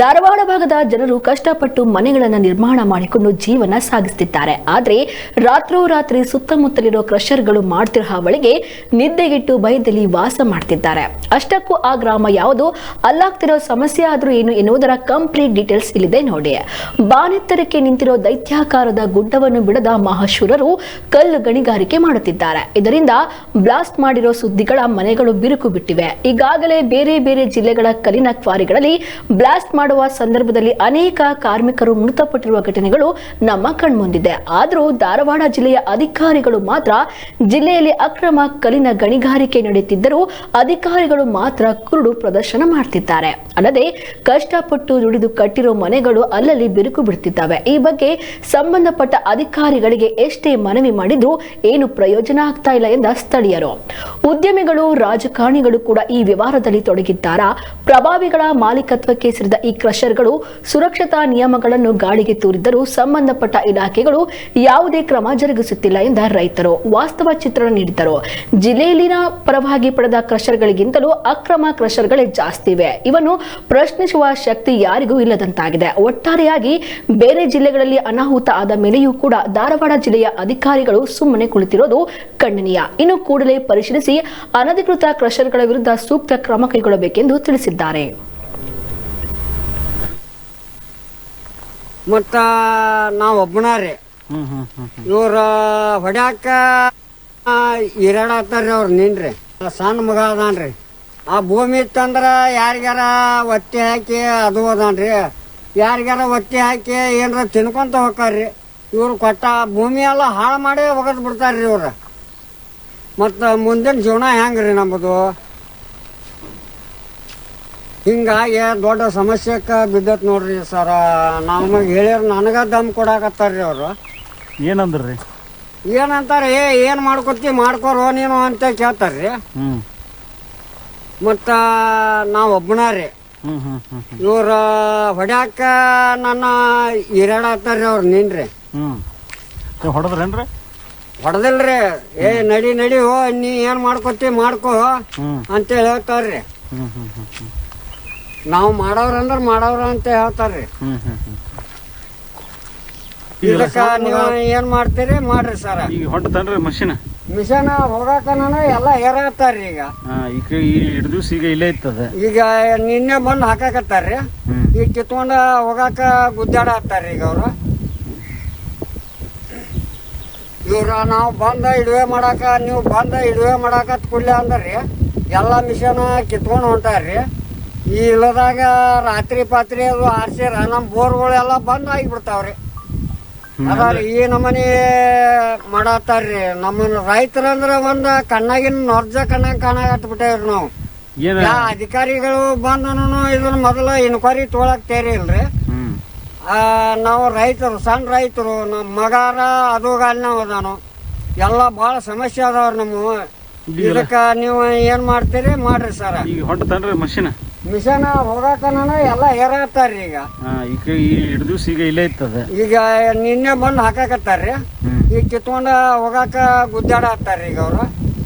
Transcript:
ಧಾರವಾಡ ಭಾಗದ ಜನರು ಕಷ್ಟಪಟ್ಟು ಮನೆಗಳನ್ನು ನಿರ್ಮಾಣ ಮಾಡಿಕೊಂಡು ಜೀವನ ಸಾಗಿಸುತ್ತಿದ್ದಾರೆ. ಆದರೆ ರಾತ್ರೋರಾತ್ರಿ ಸುತ್ತಮುತ್ತಲಿರೋ ಕ್ರಷರ್ಗಳು ಮಾಡ್ತಿರೋ ಹಾವಳಿಗೆ ನಿದ್ದೆಗೆಟ್ಟು ಭಯದಲ್ಲಿ ವಾಸ ಮಾಡ್ತಿದ್ದಾರೆ. ಅಷ್ಟಕ್ಕೂ ಆ ಗ್ರಾಮ ಯಾವುದು, ಅಲ್ಲಾಗ್ತಿರೋ ಸಮಸ್ಯೆ ಆದ್ರೂ ಏನು ಎನ್ನುವುದರ ಕಂಪ್ಲೀಟ್ ಡೀಟೇಲ್ಸ್ ಇಲ್ಲಿದೆ ನೋಡಿ. ಬಾನೆತ್ತರಕ್ಕೆ ನಿಂತಿರೋ ದೈತ್ಯಾಕಾರದ ಗುಡ್ಡವನ್ನು ಬಿಡದ ಮಹಾಶೂರರು ಕಲ್ಲು ಗಣಿಗಾರಿಕೆ ಮಾಡುತ್ತಿದ್ದಾರೆ. ಇದರಿಂದ ಬ್ಲಾಸ್ಟ್ ಮಾಡಿರೋ ಸುದ್ದಿಗಳ ಮನೆಗಳು ಬಿರುಕು ಬಿಟ್ಟಿವೆ. ಈಗಾಗಲೇ ಬೇರೆ ಬೇರೆ ಜಿಲ್ಲೆಗಳ ಕಲ್ಲಿನ ಕ್ವಾರಿಗಳಲ್ಲಿ ಬ್ಲಾಸ್ಟ್ ಮಾಡುವ ಸಂದರ್ಭದಲ್ಲಿ ಅನೇಕ ಕಾರ್ಮಿಕರು ಮೃತಪಟ್ಟಿರುವ ಘಟನೆಗಳು ನಮ್ಮ ಕಣ್ಮುಂದಿದೆ. ಆದರೂ ಧಾರವಾಡ ಜಿಲ್ಲೆಯ ಅಧಿಕಾರಿಗಳು ಮಾತ್ರ ಜಿಲ್ಲೆಯಲ್ಲಿ ಅಕ್ರಮ ಕಲ್ಲಿನ ಗಣಿಗಾರಿಕೆ ನಡೆಯುತ್ತಿದ್ದರೂ ಅಧಿಕಾರಿಗಳು ಮಾತ್ರ ಕುರುಡು ಪ್ರದರ್ಶನ ಮಾಡ್ತಿದ್ದಾರೆ. ಅಲ್ಲದೆ ಕಷ್ಟಪಟ್ಟು ದುಡಿದು ಕಟ್ಟಿರೋ ಮನೆಗಳು ಅಲ್ಲಲ್ಲಿ ಬಿರುಕು ಬಿಡುತ್ತಿದ್ದಾವೆ. ಈ ಬಗ್ಗೆ ಸಂಬಂಧಪಟ್ಟ ಅಧಿಕಾರಿಗಳಿಗೆ ಎಷ್ಟೇ ಮನವಿ ಮಾಡಿದ್ರೂ ಏನು ಪ್ರಯೋಜನ ಆಗ್ತಾ ಇಲ್ಲ ಎಂದ ಸ್ಥಳೀಯರು. ಉದ್ಯಮಿಗಳು, ರಾಜಕಾರಣಿಗಳು ಕೂಡ ಈ ವ್ಯವಹಾರದಲ್ಲಿ ತೊಡಗಿದ್ದಾರಾ? ಪ್ರಭಾವಿಗಳ ಮಾಲೀಕತ್ವಕ್ಕೆ ಸೇರಿದ ಈ ಕ್ರಷರ್ಗಳು ಸುರಕ್ಷತಾ ನಿಯಮಗಳನ್ನು ಗಾಳಿಗೆ ತೂರಿದ್ದರೂ ಸಂಬಂಧಪಟ್ಟ ಇಲಾಖೆಗಳು ಯಾವುದೇ ಕ್ರಮ ಜರುಗಿಸುತ್ತಿಲ್ಲ ಎಂದ ರೈತರು ವಾಸ್ತವ ಚಿತ್ರಣ ನೀಡಿದರು. ಜಿಲ್ಲೆಯಲ್ಲಿನ ಪರವಾಗಿ ಪಡೆದ ಕ್ರಷರ್ಗಳಿಗಿಂತಲೂ ಅಕ್ರಮ ಕ್ರಷರ್ಗಳೇ ಜಾಸ್ತಿ ಇವೆ. ಇವನ್ನು ಪ್ರಶ್ನಿಸುವ ಶಕ್ತಿ ಯಾರಿಗೂ ಇಲ್ಲದಂತಾಗಿದೆ. ಒಟ್ಟಾರೆಯಾಗಿ ಬೇರೆ ಜಿಲ್ಲೆಗಳಲ್ಲಿ ಅನಾಹುತ ಆದ ಮೇಲೆಯೂ ಕೂಡ ಧಾರವಾಡ ಜಿಲ್ಲೆಯ ಅಧಿಕಾರಿಗಳು ಸುಮ್ಮನೆ ಕುಳಿತಿರೋದು ಖಂಡನೀಯ. ಇನ್ನು ಕೂಡಲೇ ಪರಿಶೀಲಿಸಿ ಅನಧಿಕೃತ ಕ್ರಷರ್ಗಳ ವಿರುದ್ಧ ಸೂಕ್ತ ಕ್ರಮ ಕೈಗೊಳ್ಳಬೇಕೆಂದು ತಿಳಿಸಿದ್ದಾರೆ. ಮತ್ತ ನಾವ್ ಒಬ್ಬನಾರಿ ಇವ್ರ ಹೊಡ್ಯಾಕ ಇರಾಡತ್ತಾರ್ರಿ. ಅವ್ರ ನಿನ್ರಿ ಸಣ್ಣ ಮಗ ಅದಾನ್ರಿ. ಆ ಭೂಮಿ ಇತ್ತಂದ್ರ ಯಾರಿಗಾರ ಒತ್ತಿ ಹಾಕಿ ಅದು ಅದಾನ್ರಿ. ಯಾರಿಗಾರ ಒತ್ತಿ ಹಾಕಿ ಏನಾರ ತಿನ್ಕೊಂತ ಹೋಗ್ತಾರ್ರಿ. ಇವ್ರು ಕೊಟ್ಟ ಭೂಮಿ ಎಲ್ಲ ಹಾಳು ಮಾಡಿ ಒಗದ್ ಬಿಡ್ತಾರ್ರಿ ಇವ್ರ. ಮತ್ತು ಮುಂದಿನ ಜೀವನ ಹೆಂಗ್ರಿ ನಮ್ಮದು? ಹಿಂಗಾಗಿ ದೊಡ್ಡ ಸಮಸ್ಯೆಕ್ಕೆ ಬಿದ್ದತ್ ನೋಡ್ರಿ ಸರ. ನಮಗೆ ಹೇಳ್ಯಾರ, ನನಗ ದಮ್ ಕೊಡಾಕತ್ತಾರ್ರಿ ಅವರು. ಏನಂದ್ರಿ? ಏನಂತಾರೆ, ಏನ್ ಮಾಡ್ಕೊತಿ ಮಾಡ್ಕೊರೋ ನೀನು ಅಂತ ಕೇಳ್ತಾರ್ರಿ. ಮತ್ತ ನಾವ್ ಒಬ್ಬನಾರಿ ಇವ್ರ ಹೊಡ್ಯಾಕ ನನ್ನ ಇರಾಡತ್ತಾರ್ರಿ. ಅವ್ರ ನಿನ್ರಿ ಹೊಡೆದ್ರೇನ್ರಿ? ಹೊಡೆದಿಲ್ರಿ. ನಡಿ ನಡಿ ಹೋ, ನೀ ಏನ್ ಮಾಡ್ಕೊತಿ ಮಾಡ್ಕೋ ಅಂತೇಳಿ ಹೇಳ್ತಾರ್ರಿ. ನಾವು ಮಾಡವ್ರಂದ್ರ ಮಾಡವ್ರ ಅಂತ ಹೇಳ್ತಾರ್ರಿ. ಇದಕ್ಕ ನೀವು ಏನ್ ಮಾಡ್ತೀರಿ ಮಾಡ್ರಿ ಸರ. ಈಗ ಹೊಂಟತನ್ರಿ ಮಿಷನ್ ಹೋಗಾಕ ಎಲ್ಲ ಹೇರಾಕತ್ತಾರ್ರಿ. ಈಗ ಎರಡು ದಿವಸ ಈಗ ಇಲ್ಲೇ ಇರ್ತದೆ. ಈಗ ನಿನ್ನೆ ಬಂದು ಹಾಕಾಕತ್ತಾರ್ರಿ. ಈಗ ಕಿತ್ಕೊಂಡ ಹೋಗಾಕ ಗುದ್ದಾಡ ಹತ್ತಾರ್ರಿ ಈಗ ಅವ್ರು. ಇವ್ರ ನಾವು ಬಂದ ಇಡುವೆ ಮಾಡಾಕ, ನೀವು ಬಂದ ಇಡುವೆ ಮಾಡಾಕತ್ ಕುಡ್ಲೆ ಅಂದ್ರಿ ಎಲ್ಲ ಮಿಷನ್ ಕಿತ್ಕೊಂಡು ಹೊಂಟಾರ್ರಿ. ಈ ಇಲ್ಲದಾಗ ರಾತ್ರಿ ಪಾತ್ರಿ ಅದು ಆರ್ಸಿರ ನಮ್ಮ ಬೋರ್ಗಳೆಲ್ಲ ಬಂದ್ ಆಗಿಬಿಡ್ತಾವ್ರಿ. ಅದಾರಿ ಈ ನಮ್ಮನಿ ಮಾಡತ್ತಾರ್ರಿ. ನಮ್ಮನ್ನ ರೈತರಂದ್ರ ಒಂದ್ ಕಣ್ಣಾಗಿನ ನೊರ್ಜ ಕಣ್ಣಾಗ ಕಾಣಾಕತ್ಬಿಟ್ಟೇವ್ರಿ ನಾವು. ಅಧಿಕಾರಿಗಳು ಬಂದನು ಇದನ್ನ ಮೊದಲ ಇನ್ಕ್ವೈರಿ ತೊಗೊಳಕ್ ತೇರಿ ಇಲ್ರಿ. ನಾವು ರೈತರು, ಸಣ್ಣ ರೈತರು, ನಮ್ಮ ಮಗಾರ ಅದು ಗಾಲಿನಾವ್ ಅದಾನು. ಎಲ್ಲ ಭಾಳ ಸಮಸ್ಯೆ ಅದಾವ್ರಿ ನಮ್ಮ. ಇದಕ್ಕ ನೀವು ಏನ್ ಮಾಡ್ತೀರಿ ಮಾಡ್ರಿ ಸರ. ಈಗ ಹೊಂಟತನ್ರಿ ಮಿಷನ್ ಹೋಗಾಕ ಎಲ್ಲ ಹೇರಾಕತ್ತಾರ್ರಿ. ಈಗ ಎರಡು ದಿವಸ ಈಗ ಇಲ್ಲೇ ಇರ್ತದೆ. ಈಗ ನಿನ್ನೆ ಬಂದು ಹಾಕಾಕತ್ತಾರ್ರಿ. ಈಗ ಕಿತ್ಕೊಂಡ ಹೋಗಾಕ ಗುದ್ದಾಡ ಹತ್ತಾರ್ರಿ ಈಗ ಅವ್ರು.